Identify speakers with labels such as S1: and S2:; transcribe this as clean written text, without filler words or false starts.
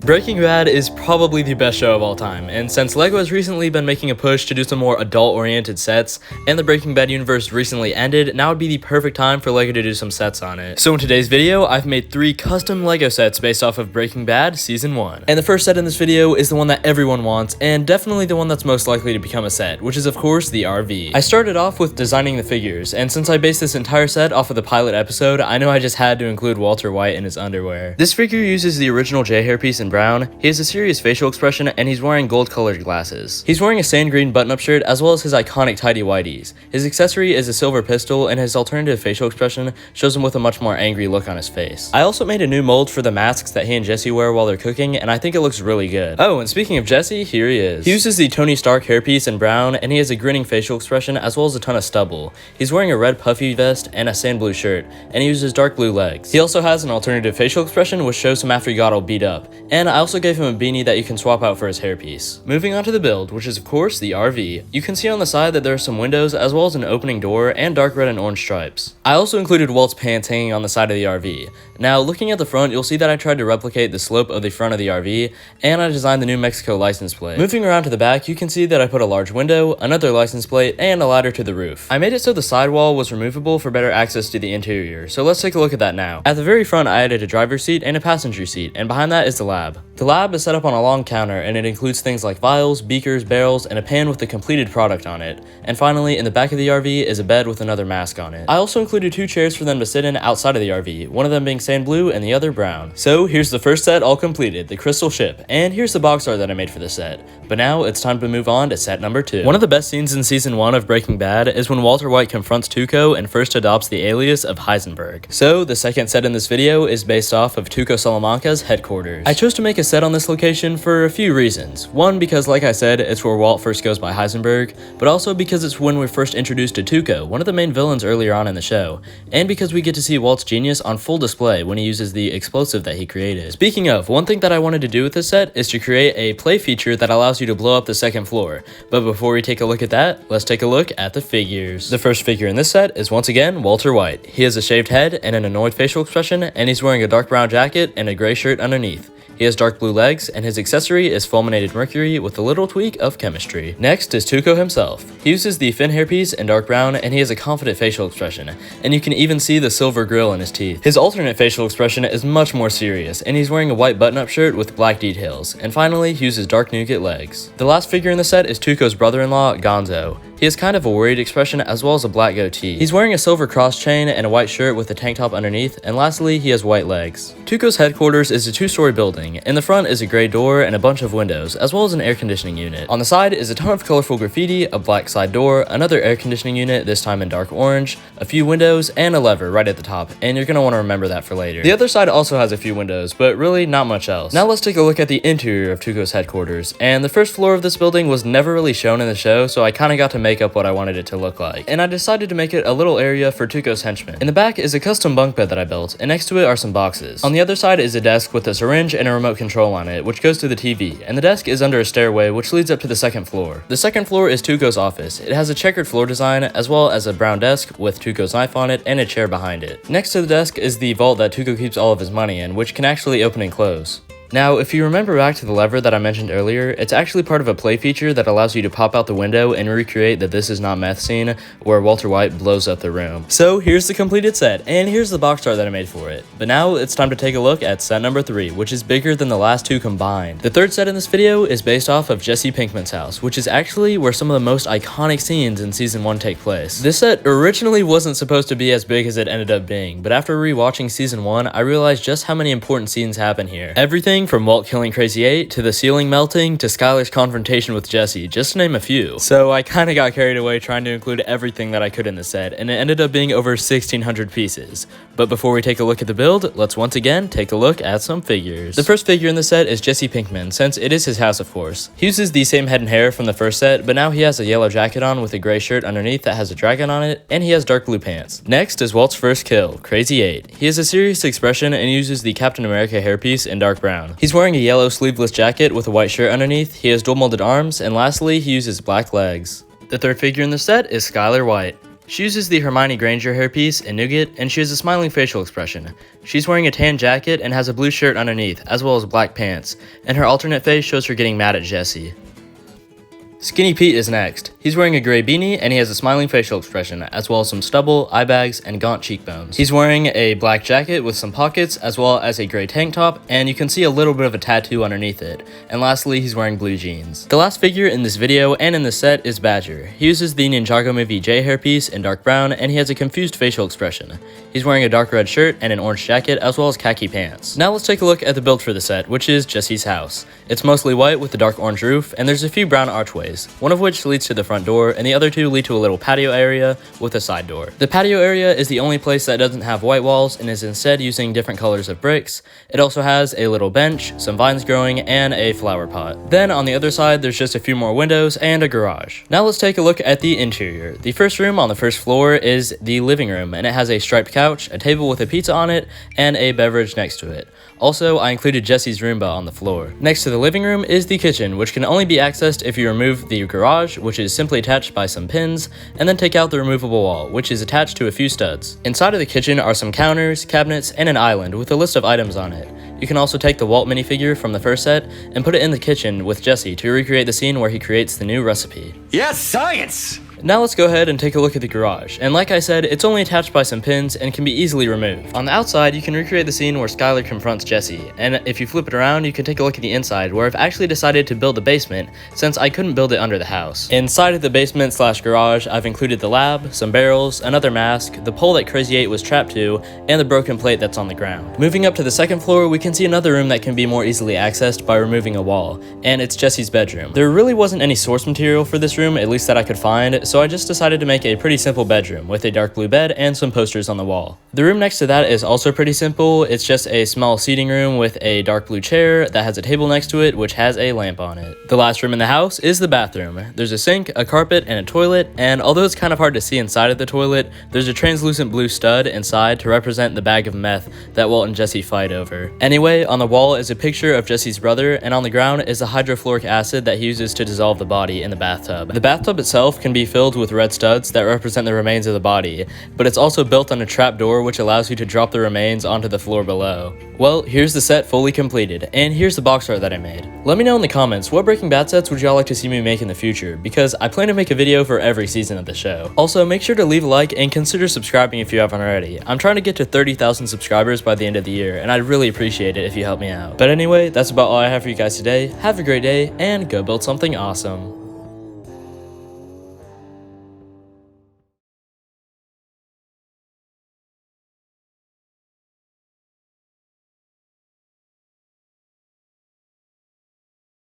S1: Breaking Bad is probably the best show of all time, and since LEGO has recently been making a push to do some more adult-oriented sets, and the Breaking Bad universe recently ended, now would be the perfect time for LEGO to do some sets on it. So in today's video, I've made 3 custom LEGO sets based off of Breaking Bad Season 1. And the first set in this video is the one that everyone wants, and definitely the one that's most likely to become a set, which is of course the RV. I started off with designing the figures, and since I based this entire set off of the pilot episode, I know I just had to include Walter White in his underwear. This figure uses the original J hairpiece in brown. He has a serious facial expression, and he's wearing gold colored glasses. He's wearing a sand green button-up shirt as well as his iconic tidy whities. His accessory is a silver pistol, and his alternative facial expression shows him with a much more angry look on his face. I also made a new mold for the masks that he and Jesse wear while they're cooking, and I think it looks really good. Oh, and speaking of Jesse, here he is. He uses the Tony Stark hairpiece in brown, and he has a grinning facial expression as well as a ton of stubble. He's wearing a red puffy vest and a sand blue shirt, and he uses dark blue legs. He also has an alternative facial expression which shows him after he got all beat up, and I also gave him a beanie that you can swap out for his hairpiece. Moving on to the build, which is of course the RV. You can see on the side that there are some windows as well as an opening door and dark red and orange stripes. I also included Walt's pants hanging on the side of the RV. Now looking at the front, you'll see that I tried to replicate the slope of the front of the RV, and I designed the New Mexico license plate. Moving around to the back, you can see that I put a large window, another license plate, and a ladder to the roof. I made it so the sidewall was removable for better access to the interior, so let's take a look at that now. At the very front, I added a driver's seat and a passenger seat, and behind that is the lab. The lab is set up on a long counter, and it includes things like vials, beakers, barrels, and a pan with the completed product on it. And finally, in the back of the RV is a bed with another mask on it. I also included 2 chairs for them to sit in outside of the RV, one of them being sand blue and the other brown. So here's the first set all completed, the crystal ship, and here's the box art that I made for this set. But now it's time to move on to set number 2. One of the best scenes in season 1 of Breaking Bad is when Walter White confronts Tuco and first adopts the alias of Heisenberg. So the second set in this video is based off of Tuco Salamanca's headquarters. I chose to make a set on this location for a few reasons. One, because like I said, it's where Walt first goes by Heisenberg, but also because it's when we're first introduced to Tuco, one of the main villains earlier on in the show, and because we get to see Walt's genius on full display when he uses the explosive that he created. Speaking of, one thing that I wanted to do with this set is to create a play feature that allows you to blow up the second floor. But before we take a look at that, let's take a look at the figures. The first figure in this set is once again Walter White. He has a shaved head and an annoyed facial expression, and he's wearing a dark brown jacket and a gray shirt underneath. He has dark blue legs, and his accessory is fulminated mercury with a little tweak of chemistry. Next is Tuco himself. He uses the fin hairpiece in dark brown, and he has a confident facial expression, and you can even see the silver grill in his teeth. His alternate facial expression is much more serious, and he's wearing a white button-up shirt with black details, and finally he uses dark nougat legs. The last figure in the set is Tuco's brother-in-law, Gonzo. He has kind of a worried expression as well as a black goatee. He's wearing a silver cross chain and a white shirt with a tank top underneath, and lastly he has white legs. Tuco's headquarters is a 2-story building. In the front is a gray door and a bunch of windows, as well as an air conditioning unit. On the side is a ton of colorful graffiti, a black side door, another air conditioning unit, this time in dark orange, a few windows, and a lever right at the top, and you're gonna want to remember that for later. The other side also has a few windows, but really not much else. Now let's take a look at the interior of Tuco's headquarters, and the first floor of this building was never really shown in the show, so I kinda got to make up what I wanted it to look like. And I decided to make it a little area for Tuco's henchmen. In the back is a custom bunk bed that I built, and next to it are some boxes. On the other side is a desk with a syringe and a remote control on it, which goes to the TV, and the desk is under a stairway which leads up to the second floor. The second floor is Tuco's office. It has a checkered floor design as well as a brown desk with Tuco's knife on it and a chair behind it. Next to the desk is the vault that Tuco keeps all of his money in, which can actually open and close. Now, if you remember back to the lever that I mentioned earlier, it's actually part of a play feature that allows you to pop out the window and recreate the "This is not meth" scene where Walter White blows up the room. So here's the completed set, and here's the box art that I made for it. But now it's time to take a look at set number 3, which is bigger than the last 2 combined. The third set in this video is based off of Jesse Pinkman's house, which is actually where some of the most iconic scenes in season 1 take place. This set originally wasn't supposed to be as big as it ended up being, but after rewatching season 1, I realized just how many important scenes happen here. Everything from Walt killing Crazy 8, to the ceiling melting, to Skyler's confrontation with Jesse, just to name a few. So I kinda got carried away trying to include everything that I could in the set, and it ended up being over 1,600 pieces. But before we take a look at the build, let's once again take a look at some figures. The first figure in the set is Jesse Pinkman, since it is his house of course. He uses the same head and hair from the first set, but now he has a yellow jacket on with a gray shirt underneath that has a dragon on it, and he has dark blue pants. Next is Walt's first kill, Crazy 8. He has a serious expression and uses the Captain America hairpiece in dark brown. He's wearing a yellow sleeveless jacket with a white shirt underneath, he has dual molded arms, and lastly, he uses black legs. The third figure in the set is Skyler White. She uses the Hermione Granger hairpiece in Nougat, and she has a smiling facial expression. She's wearing a tan jacket and has a blue shirt underneath, as well as black pants, and her alternate face shows her getting mad at Jessie. Skinny Pete is next. He's wearing a gray beanie and he has a smiling facial expression, as well as some stubble, eye bags, and gaunt cheekbones. He's wearing a black jacket with some pockets, as well as a gray tank top, and you can see a little bit of a tattoo underneath it. And lastly, he's wearing blue jeans. The last figure in this video and in this set is Badger. He uses the Ninjago movie J hairpiece in dark brown, and he has a confused facial expression. He's wearing a dark red shirt and an orange jacket, as well as khaki pants. Now let's take a look at the build for the set, which is Jessie's house. It's mostly white with a dark orange roof, and there's a few brown archways, one of which leads to the front door, and the other two lead to a little patio area with a side door. The patio area is the only place that doesn't have white walls and is instead using different colors of bricks. It also has a little bench, some vines growing, and a flower pot. Then on the other side, there's just a few more windows and a garage. Now let's take a look at the interior. The first room on the first floor is the living room, and it has a striped couch, a table with a pizza on it, and a beverage next to it. Also, I included Jessie's Roomba on the floor. Next to the living room is the kitchen, which can only be accessed if you remove the garage, which is simply attached by some pins, and then take out the removable wall, which is attached to a few studs. Inside of the kitchen are some counters, cabinets, and an island with a list of items on it. You can also take the Walt minifigure from the first set and put it in the kitchen with Jessie to recreate the scene where he creates the new recipe.
S2: Yes, science!
S1: Now let's go ahead and take a look at the garage, and like I said, it's only attached by some pins and can be easily removed. On the outside, you can recreate the scene where Skyler confronts Jessie, and if you flip it around, you can take a look at the inside, where I've actually decided to build the basement, since I couldn't build it under the house. Inside of the basement slash garage, I've included the lab, some barrels, another mask, the pole that Crazy 8 was trapped to, and the broken plate that's on the ground. Moving up to the second floor, we can see another room that can be more easily accessed by removing a wall, and it's Jessie's bedroom. There really wasn't any source material for this room, at least that I could find, so I just decided to make a pretty simple bedroom with a dark blue bed and some posters on the wall. The room next to that is also pretty simple. It's just a small seating room with a dark blue chair that has a table next to it which has a lamp on it. The last room in the house is the bathroom. There's a sink, a carpet, and a toilet, and although it's kind of hard to see inside of the toilet, there's a translucent blue stud inside to represent the bag of meth that Walt and Jessie fight over. Anyway, on the wall is a picture of Jessie's brother, and on the ground is the hydrofluoric acid that he uses to dissolve the body in the bathtub. The bathtub itself can be filled with red studs that represent the remains of the body, but it's also built on a trap door which allows you to drop the remains onto the floor below. Well, here's the set fully completed, and here's the box art that I made. Let me know in the comments what Breaking Bad sets would y'all like to see me make in the future, because I plan to make a video for every season of the show. Also, make sure to leave a like and consider subscribing if you haven't already. I'm trying to get to 30,000 subscribers by the end of the year, and I'd really appreciate it if you help me out. But anyway, that's about all I have for you guys today. Have a great day, and go build something awesome.